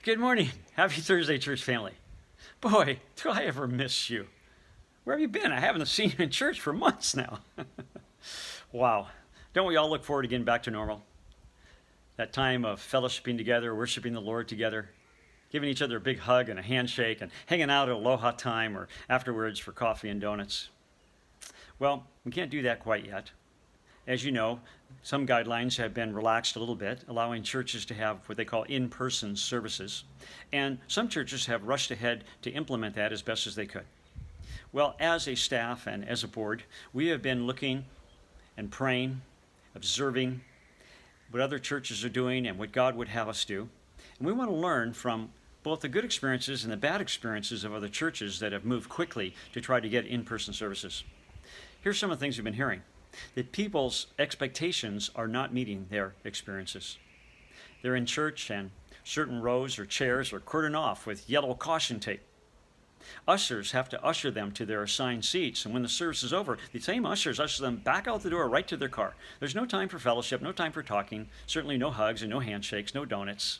Good morning. Happy Thursday, church family. Boy, do I ever miss you. Where have you been? I haven't seen you in church for months now. Wow. Don't we all look forward to getting back to normal? That time of fellowshipping together, worshiping the Lord together, giving each other a big hug and a handshake, and hanging out at aloha time or afterwards for coffee and donuts. Well, we can't do that quite yet. As you know, some guidelines have been relaxed a little bit, allowing churches to have what they call in-person services. And some churches have rushed ahead to implement that as best as they could. Well, as a staff and as a board, we have been looking and praying, observing what other churches are doing and what God would have us do. And we want to learn from both the good experiences and the bad experiences of other churches that have moved quickly to try to get in-person services. Here's some of the things we've been hearing. That people's expectations are not meeting their experiences. They're in church and certain rows or chairs are cordoned off with yellow caution tape. Ushers have to usher them to their assigned seats, and when the service is over, the same ushers usher them back out the door right to their car. There's no time for fellowship, no time for talking, certainly no hugs and no handshakes, no donuts.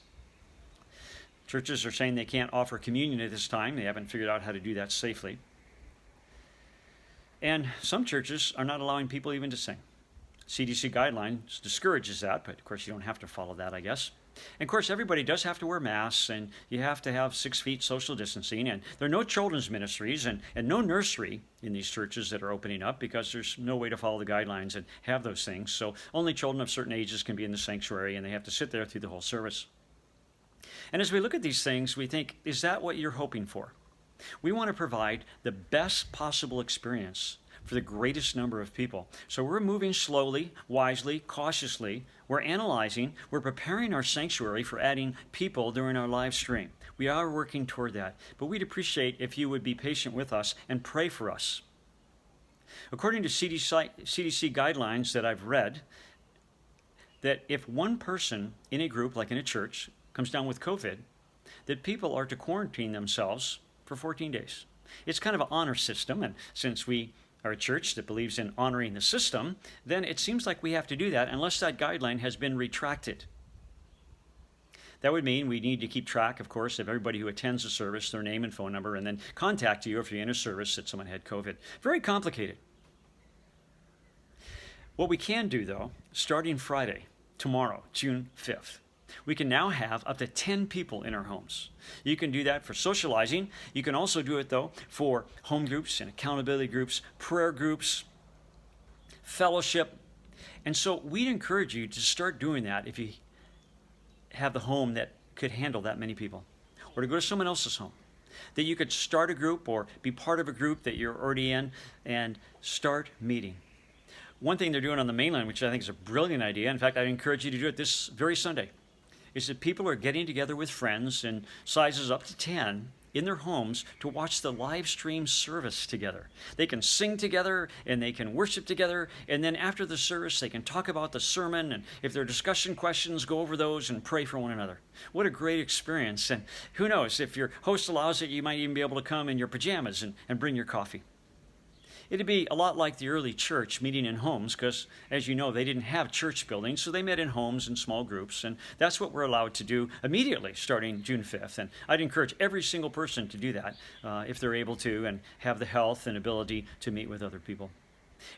Churches are saying they can't offer communion at this time. They haven't figured out how to do that safely. And some churches are not allowing people even to sing. CDC guidelines discourages that, but of course you don't have to follow that, I guess. And of course everybody does have to wear masks, and you have to have 6 feet social distancing, and there are no children's ministries and no nursery in these churches that are opening up because there's no way to follow the guidelines and have those things. So only children of certain ages can be in the sanctuary, and they have to sit there through the whole service. And as we look at these things, we think, is that what you're hoping for? We want to provide the best possible experience for the greatest number of people. So we're moving slowly, wisely, cautiously. We're analyzing, we're preparing our sanctuary for adding people during our live stream. We are working toward that, but we'd appreciate if you would be patient with us and pray for us. According to CDC guidelines that I've read, that if one person in a group, like in a church, comes down with COVID, that people are to quarantine themselves for 14 days. It's kind of an honor system, and since we are a church that believes in honoring the system, then it seems like we have to do that unless that guideline has been retracted. That would mean we need to keep track, of course, of everybody who attends the service, their name and phone number, and then contact you if you're in a service that someone had COVID. Very complicated. What we can do, though, starting Friday, tomorrow, June 5th, we can now have up to 10 people in our homes. You can do that for socializing. You can also do it, though, for home groups and accountability groups, prayer groups, fellowship. And so we'd encourage you to start doing that if you have the home that could handle that many people, or to go to someone else's home. That you could start a group or be part of a group that you're already in and start meeting. One thing they're doing on the mainland, which I think is a brilliant idea, in fact, I'd encourage you to do it this very Sunday, is that people are getting together with friends in sizes up to 10 in their homes to watch the live stream service together. They can sing together and they can worship together, and then after the service they can talk about the sermon, and if there are discussion questions, go over those and pray for one another. What a great experience. And who knows, if your host allows it, you might even be able to come in your pajamas and bring your coffee. It'd be a lot like the early church meeting in homes because, as you know, they didn't have church buildings, so they met in homes in small groups, and that's what we're allowed to do immediately starting June 5th. And I'd encourage every single person to do that if they're able to and have the health and ability to meet with other people.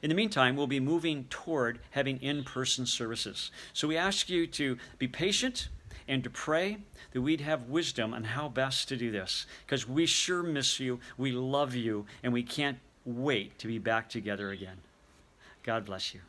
In the meantime, we'll be moving toward having in-person services. So we ask you to be patient and to pray that we'd have wisdom on how best to do this, because we sure miss you, we love you, and we can't wait to be back together again. God bless you.